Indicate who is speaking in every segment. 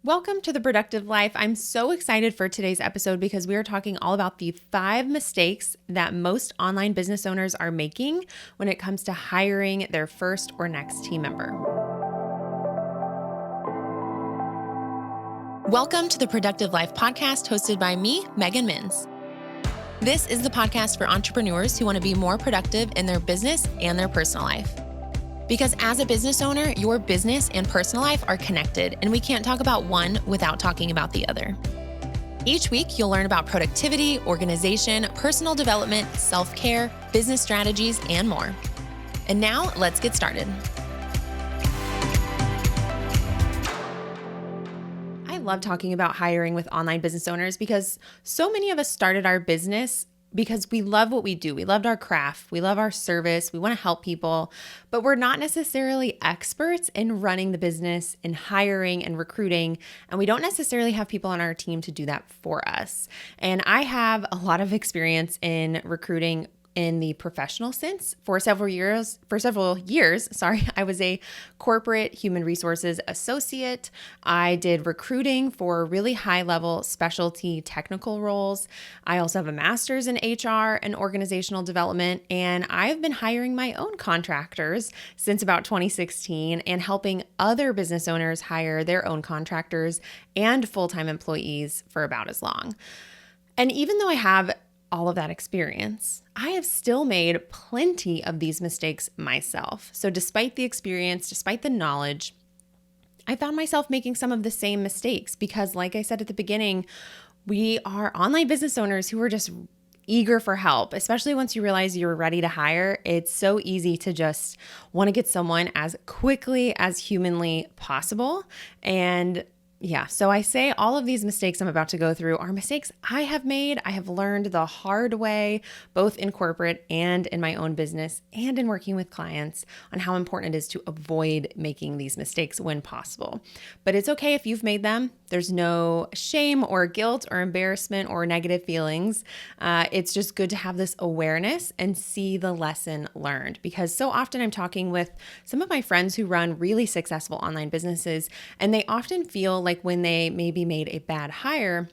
Speaker 1: Welcome to The Productive Life. I'm so excited for today's episode because we are talking all about the 5 mistakes that most online business owners are making when it comes to hiring their first or next team member. Welcome to the Productive Life podcast hosted by me, Megan Minns. This is the podcast for entrepreneurs who want to be more productive in their business and their personal life. Because as a business owner, your business and personal life are connected, and we can't talk about one without talking about the other. Each week, you'll learn about productivity, organization, personal development, self-care, business strategies, and more. And now, let's get started. I love talking about hiring with online business owners because so many of us started our business because we love what we do. We loved our craft. We love our service. We want to help people, but we're not necessarily experts in running the business, in hiring and recruiting, and we don't necessarily have people on our team to do that for us. And I have a lot of experience in recruiting in the professional sense. For several years, I was a corporate human resources associate. I did recruiting for really high-level specialty technical roles. I also have a master's in HR and organizational development, and I've been hiring my own contractors since about 2016 and helping other business owners hire their own contractors and full-time employees for about as long. And even though I have all of that experience, I have still made plenty of these mistakes myself. So despite the experience, despite the knowledge, I found myself making some of the same mistakes because, like I said at the beginning, we are online business owners who are just eager for help, especially once you realize you're ready to hire. It's so easy to just want to get someone as quickly as humanly possible. And so I say all of these mistakes I'm about to go through are mistakes I have made. I have learned the hard way, both in corporate and in my own business and in working with clients, on how important it is to avoid making these mistakes when possible. But it's okay if you've made them. There's no shame or guilt or embarrassment or negative feelings. It's just good to have this awareness and see the lesson learned, because so often I'm talking with some of my friends who run really successful online businesses, and they often feel like when they maybe made a bad hire,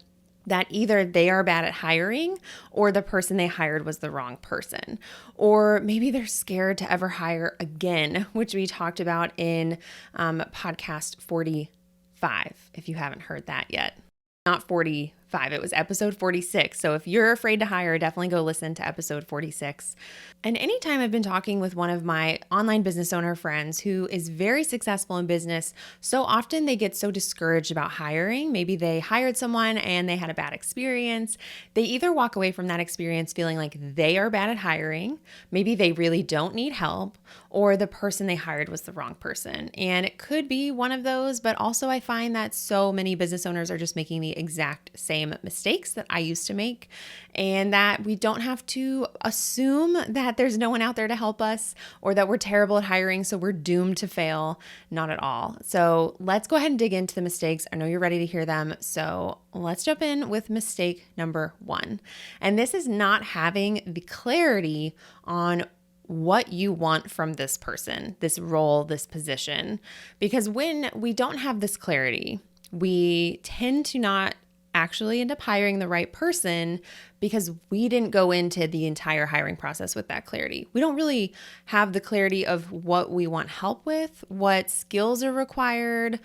Speaker 1: that either they are bad at hiring or the person they hired was the wrong person. Or maybe they're scared to ever hire again, which we talked about in podcast 45, if you haven't heard that yet. Not 45, it was episode 46. So if you're afraid to hire, definitely go listen to episode 46. And anytime I've been talking with one of my online business owner friends who is very successful in business, so often they get so discouraged about hiring. Maybe they hired someone and they had a bad experience. They either walk away from that experience feeling like they are bad at hiring, maybe they really don't need help, or the person they hired was the wrong person. And it could be one of those, but also I find that so many business owners are just making the exact same mistakes that I used to make, and that we don't have to assume that there's no one out there to help us or that we're terrible at hiring, so we're doomed to fail. Not at all. So let's go ahead and dig into the mistakes. I know you're ready to hear them. So let's jump in with mistake number 1. And this is not having the clarity on what you want from this person, this role, this position. Because when we don't have this clarity, we tend to not actually end up hiring the right person because we didn't go into the entire hiring process with that clarity. We don't really have the clarity of what we want help with, what skills are required.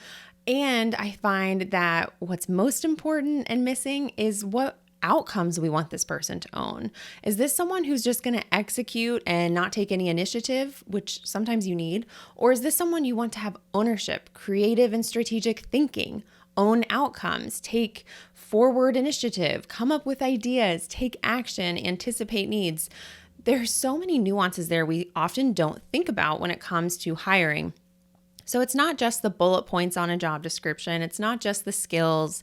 Speaker 1: And I find that what's most important and missing is what outcomes we want this person to own. Is this someone who's just going to execute and not take any initiative, which sometimes you need? Or is this someone you want to have ownership, creative and strategic thinking, own outcomes, take forward initiative, come up with ideas, take action, anticipate needs? There's so many nuances there we often don't think about when it comes to hiring. So it's not just the bullet points on a job description. It's not just the skills.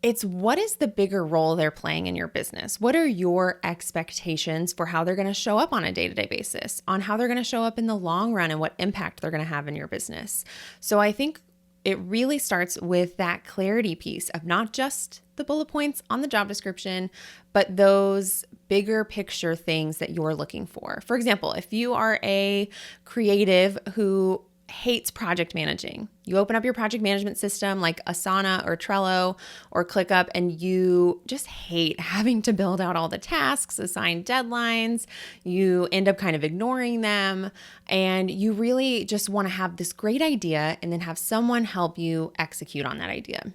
Speaker 1: It's what is the bigger role they're playing in your business? What are your expectations for how they're going to show up on a day-to-day basis, on how they're going to show up in the long run and what impact they're going to have in your business? So I think it really starts with that clarity piece of not just the bullet points on the job description, but those bigger picture things that you're looking for. For example, if you are a creative who hates project managing. You open up your project management system like Asana or Trello or ClickUp, and you just hate having to build out all the tasks, assign deadlines. You end up kind of ignoring them, and you really just want to have this great idea and then have someone help you execute on that idea.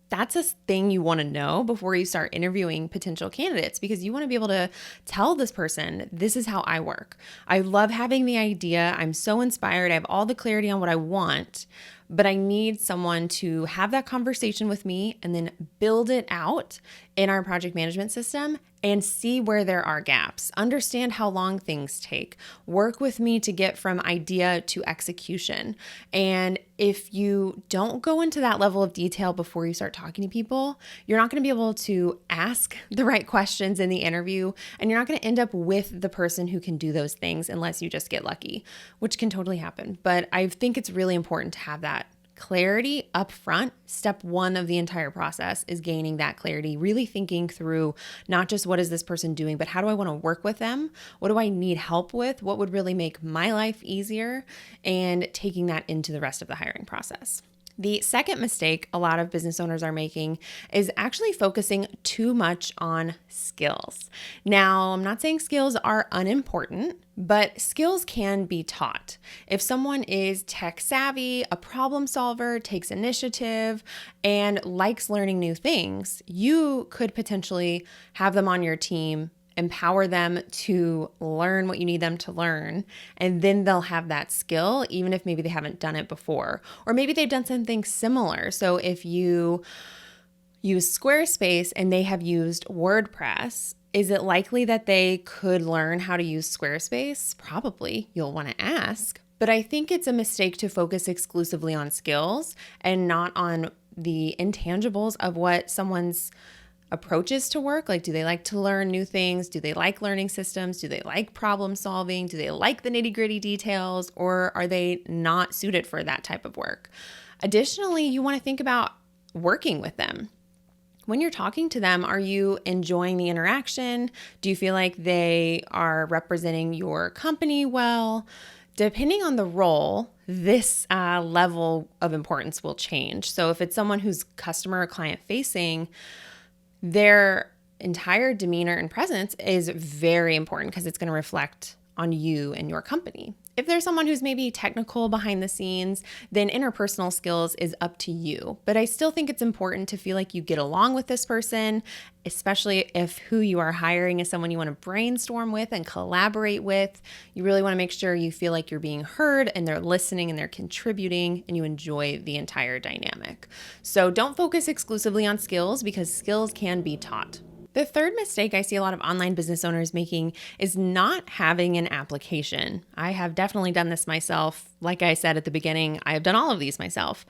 Speaker 1: That's a thing you want to know before you start interviewing potential candidates, because you want to be able to tell this person, this is how I work. I love having the idea. I'm so inspired. I have all the clarity on what I want, but I need someone to have that conversation with me and then build it out in our project management system and see where there are gaps. Understand how long things take. Work with me to get from idea to execution. And if you don't go into that level of detail before you start talking to people, you're not going to be able to ask the right questions in the interview, and you're not going to end up with the person who can do those things unless you just get lucky, which can totally happen. But I think it's really important to have that clarity up front. Step one of the entire process is gaining that clarity, really thinking through not just what is this person doing, but how do I want to work with them? What do I need help with? What would really make my life easier? And taking that into the rest of the hiring process. The second mistake a lot of business owners are making is actually focusing too much on skills. Now, I'm not saying skills are unimportant, but skills can be taught. If someone is tech savvy, a problem solver, takes initiative, and likes learning new things, you could potentially have them on your team, empower them to learn what you need them to learn, and then they'll have that skill, even if maybe they haven't done it before. Or maybe they've done something similar. So if you use Squarespace and they have used WordPress, is it likely that they could learn how to use Squarespace? Probably. You'll want to ask. But I think it's a mistake to focus exclusively on skills and not on the intangibles of what someone's approaches to work. Like, do they like to learn new things? Do they like learning systems? Do they like problem solving? Do they like the nitty-gritty details? Or are they not suited for that type of work? Additionally, you want to think about working with them. When you're talking to them, are you enjoying the interaction? Do you feel like they are representing your company well? Depending on the role, this level of importance will change. So if it's someone who's customer or client facing, their entire demeanor and presence is very important because it's going to reflect on you and your company. If there's someone who's maybe technical behind the scenes, then interpersonal skills is up to you. But I still think it's important to feel like you get along with this person, especially if who you are hiring is someone you want to brainstorm with and collaborate with. You really want to make sure you feel like you're being heard and they're listening and they're contributing and you enjoy the entire dynamic. So don't focus exclusively on skills because skills can be taught. The third mistake I see a lot of online business owners making is not having an application. I have definitely done this myself. Like I said at the beginning, I have done all of these myself.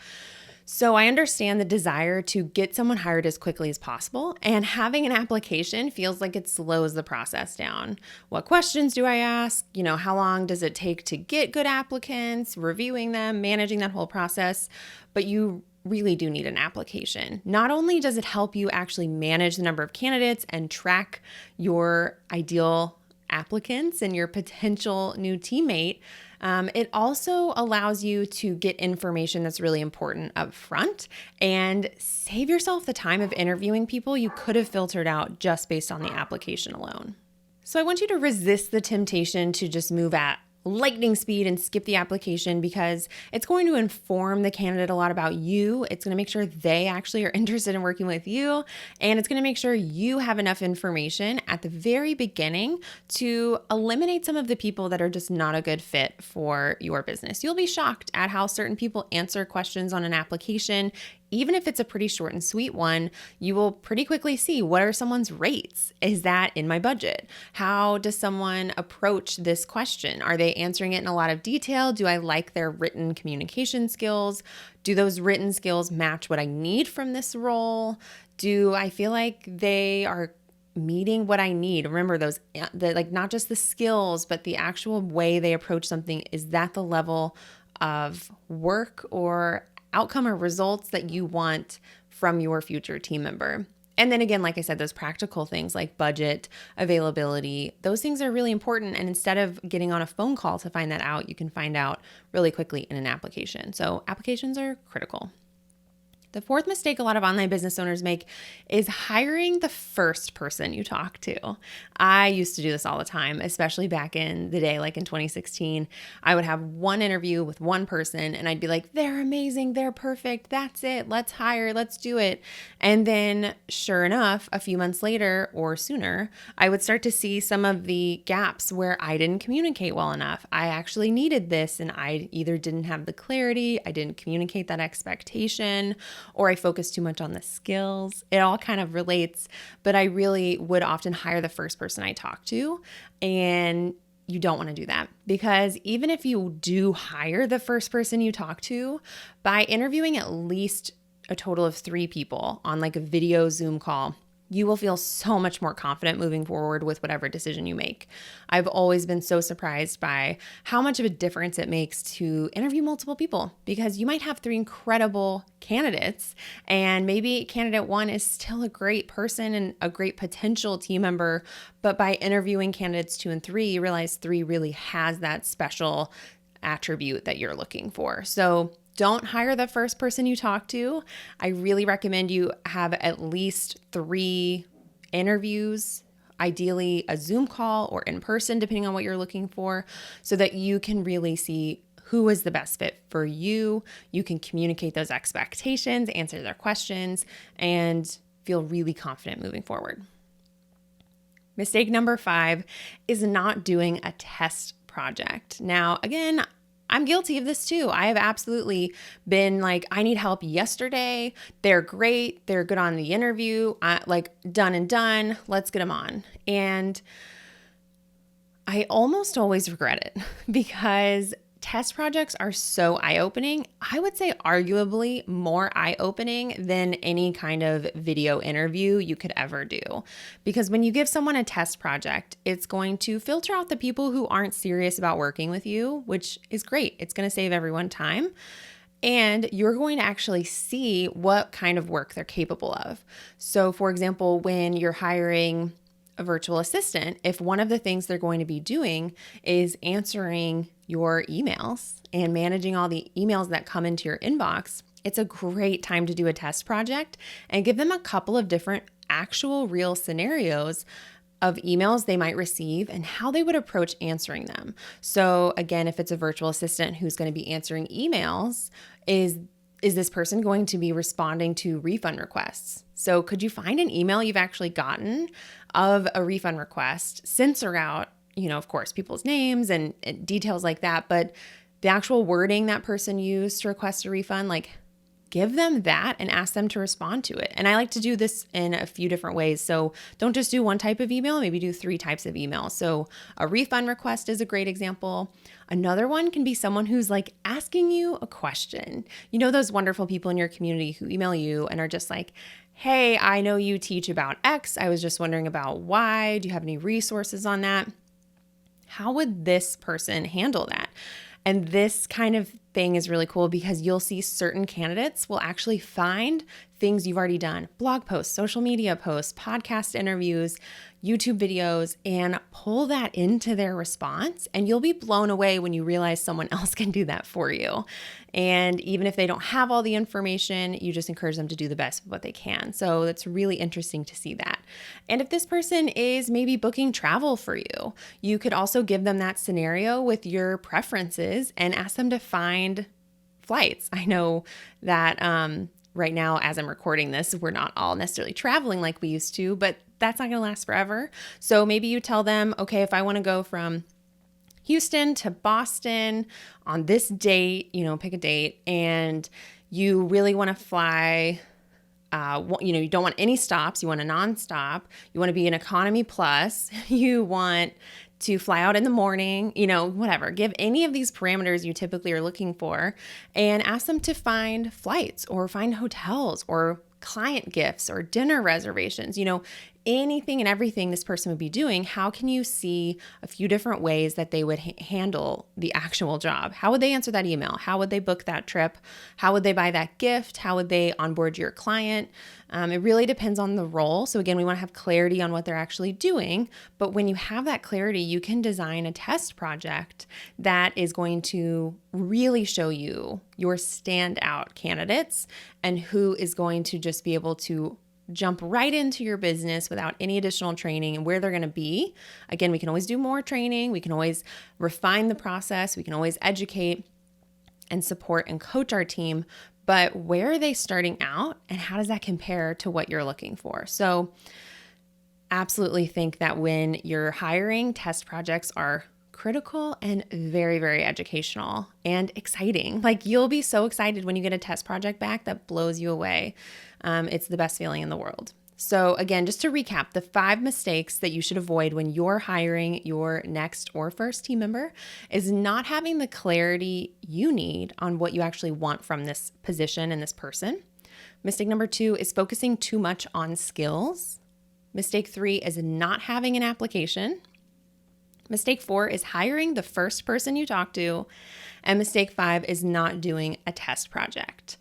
Speaker 1: So I understand the desire to get someone hired as quickly as possible, and having an application feels like it slows the process down. What questions do I ask? How long does it take to get good applicants, reviewing them, managing that whole process? But you really do need an application. Not only does it help you actually manage the number of candidates and track your ideal applicants and your potential new teammate, it also allows you to get information that's really important up front and save yourself the time of interviewing people you could have filtered out just based on the application alone. So I want you to resist the temptation to just move at lightning speed and skip the application, because it's going to inform the candidate a lot about you. It's going to make sure they actually are interested in working with you, and it's going to make sure you have enough information at the very beginning to eliminate some of the people that are just not a good fit for your business. You'll be shocked at how certain people answer questions on an application. Even if it's a pretty short and sweet one, you will pretty quickly see what are someone's rates. Is that in my budget? How does someone approach this question? Are they answering it in a lot of detail? Do I like their written communication skills? Do those written skills match what I need from this role? Do I feel like they are meeting what I need? Remember not just the skills, but the actual way they approach something. Is that the level of work or outcome or results that you want from your future team member? And then again, like I said, those practical things like budget, availability, those things are really important. And instead of getting on a phone call to find that out, you can find out really quickly in an application. So applications are critical. The fourth mistake a lot of online business owners make is hiring the first person you talk to. I used to do this all the time, especially back in the day, like in 2016. I would have one interview with one person and I'd be like, they're amazing, they're perfect, that's it, let's hire, let's do it. And then sure enough, a few months later or sooner, I would start to see some of the gaps where I didn't communicate well enough. I actually needed this and I either didn't have the clarity, I didn't communicate that expectation, or I focus too much on the skills. It all kind of relates, but I really would often hire the first person I talk to. And you don't want to do that because even if you do hire the first person you talk to, by interviewing at least a total of 3 people on like a video Zoom call, you will feel so much more confident moving forward with whatever decision you make. I've always been so surprised by how much of a difference it makes to interview multiple people because you might have 3 incredible candidates and maybe candidate 1 is still a great person and a great potential team member, but by interviewing candidates 2 and 3, you realize 3 really has that special attribute that you're looking for. So don't hire the first person you talk to. I really recommend you have at least 3 interviews, ideally a Zoom call or in person, depending on what you're looking for, so that you can really see who is the best fit for you. You can communicate those expectations, answer their questions, and feel really confident moving forward. Mistake number 5 is not doing a test project. Now, again, I'm guilty of this too. I have absolutely been like, I need help yesterday. They're great. They're good on the interview. Like done and done. Let's get them on. And I almost always regret it because test projects are so eye-opening. I would say arguably more eye-opening than any kind of video interview you could ever do. Because when you give someone a test project, it's going to filter out the people who aren't serious about working with you, which is great. It's going to save everyone time. And you're going to actually see what kind of work they're capable of. So for example, when you're hiring a virtual assistant, if one of the things they're going to be doing is answering your emails and managing all the emails that come into your inbox, it's a great time to do a test project and give them a couple of different actual real scenarios of emails they might receive and how they would approach answering them. So again, if it's a virtual assistant who's going to be answering emails, is this person going to be responding to refund requests? So could you find an email you've actually gotten of a refund request, censor out, of course, people's names and details like that, but the actual wording that person used to request a refund, like give them that and ask them to respond to it. And I like to do this in a few different ways. So don't just do one type of email, maybe do 3 types of email. So a refund request is a great example. Another one can be someone who's like asking you a question. You know, those wonderful people in your community who email you and are just like, hey, I know you teach about X. I was just wondering about Y. Do you have any resources on that? How would this person handle that? And this kind of thing is really cool because you'll see certain candidates will actually find things you've already done, blog posts, social media posts, podcast interviews, YouTube videos, and pull that into their response. And you'll be blown away when you realize someone else can do that for you. And even if they don't have all the information, you just encourage them to do the best with what they can. So that's really interesting to see that. And if this person is maybe booking travel for you, you could also give them that scenario with your preferences and ask them to find flights. I know that right now, as I'm recording this, we're not all necessarily traveling like we used to, but that's not going to last forever. So maybe you tell them, okay, if I want to go from Houston to Boston on this date, pick a date, and you really want to fly, you don't want any stops, you want a nonstop, you want to be an economy plus, you want to fly out in the morning, whatever. Give any of these parameters you typically are looking for and ask them to find flights or find hotels or client gifts or dinner reservations, anything and everything this person would be doing, how can you see a few different ways that they would handle the actual job? How would they answer that email? How would they book that trip? How would they buy that gift? How would they onboard your client? It really depends on the role. So again, we want to have clarity on what they're actually doing. But when you have that clarity, you can design a test project that is going to really show you your standout candidates and who is going to just be able to jump right into your business without any additional training and where they're going to be. Again, we can always do more training. We can always refine the process. We can always educate and support and coach our team. But where are they starting out and how does that compare to what you're looking for? So absolutely think that when you're hiring, test projects are critical and very, very educational and exciting. Like you'll be so excited when you get a test project back that blows you away. It's the best feeling in the world. So again, just to recap, the 5 mistakes that you should avoid when you're hiring your next or first team member is not having the clarity you need on what you actually want from this position and this person. Mistake number 2 is focusing too much on skills. Mistake 3 is not having an application. Mistake 4 is hiring the first person you talk to. And mistake 5 is not doing a test project.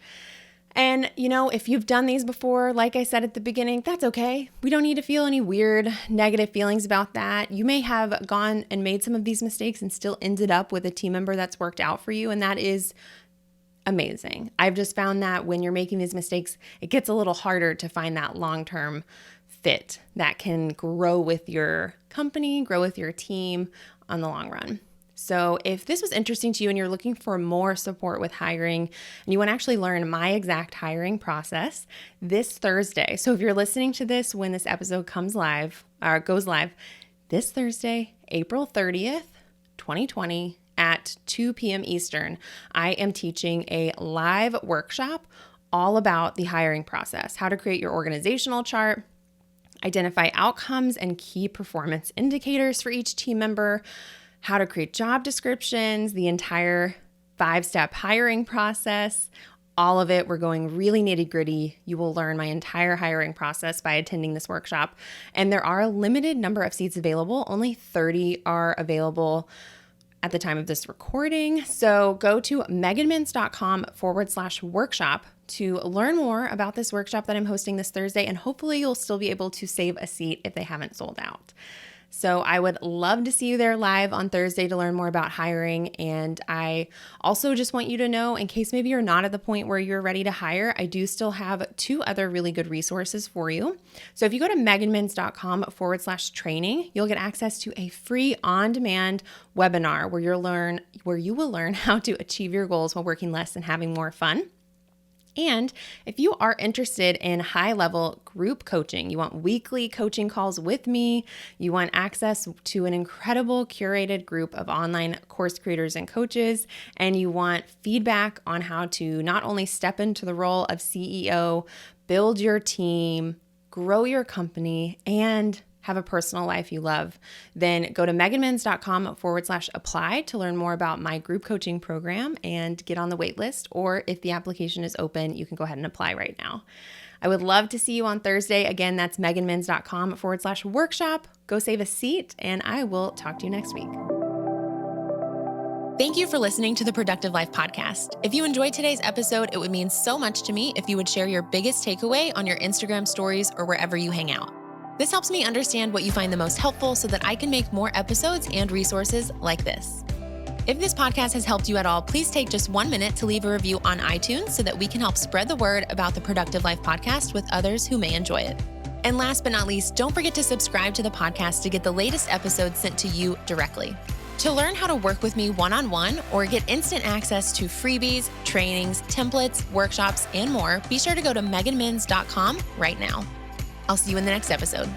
Speaker 1: And, if you've done these before, like I said at the beginning, that's okay. We don't need to feel any weird negative feelings about that. You may have gone and made some of these mistakes and still ended up with a team member that's worked out for you. And that is amazing. I've just found that when you're making these mistakes, it gets a little harder to find that long-term fit that can grow with your company, grow with your team on the long run. So if this was interesting to you and you're looking for more support with hiring and you want to actually learn my exact hiring process this Thursday. So if you're listening to this when this episode comes live or goes live this Thursday, April 30th, 2020 at 2 p.m. Eastern, I am teaching a live workshop all about the hiring process, how to create your organizational chart, identify outcomes and key performance indicators for each team member, how to create job descriptions, the entire 5-step hiring process, all of it. We're going really nitty-gritty. You will learn my entire hiring process by attending this workshop. And there are a limited number of seats available. Only 30 are available at the time of this recording. So go to meganmins.com/workshop to learn more about this workshop that I'm hosting this Thursday. And hopefully you'll still be able to save a seat if they haven't sold out. So I would love to see you there live on Thursday to learn more about hiring. And I also just want you to know, in case maybe you're not at the point where you're ready to hire, I do still have 2 other really good resources for you. So if you go to meganmins.com/training, you'll get access to a free on-demand webinar where you will learn how to achieve your goals while working less and having more fun. And if you are interested in high-level group coaching, you want weekly coaching calls with me, you want access to an incredible curated group of online course creators and coaches, and you want feedback on how to not only step into the role of CEO, build your team, grow your company, and have a personal life you love, then go to meganmins.com/apply to learn more about my group coaching program and get on the wait list. Or if the application is open, you can go ahead and apply right now. I would love to see you on Thursday. Again, that's meganmins.com/workshop. Go save a seat, and I will talk to you next week. Thank you for listening to the Productive Life Podcast. If you enjoyed today's episode, it would mean so much to me if you would share your biggest takeaway on your Instagram stories or wherever you hang out. This helps me understand what you find the most helpful so that I can make more episodes and resources like this. If this podcast has helped you at all, please take just 1 minute to leave a review on iTunes so that we can help spread the word about the Productive Life Podcast with others who may enjoy it. And last but not least, don't forget to subscribe to the podcast to get the latest episodes sent to you directly. To learn how to work with me one-on-one or get instant access to freebies, trainings, templates, workshops, and more, be sure to go to meganmins.com right now. I'll see you in the next episode.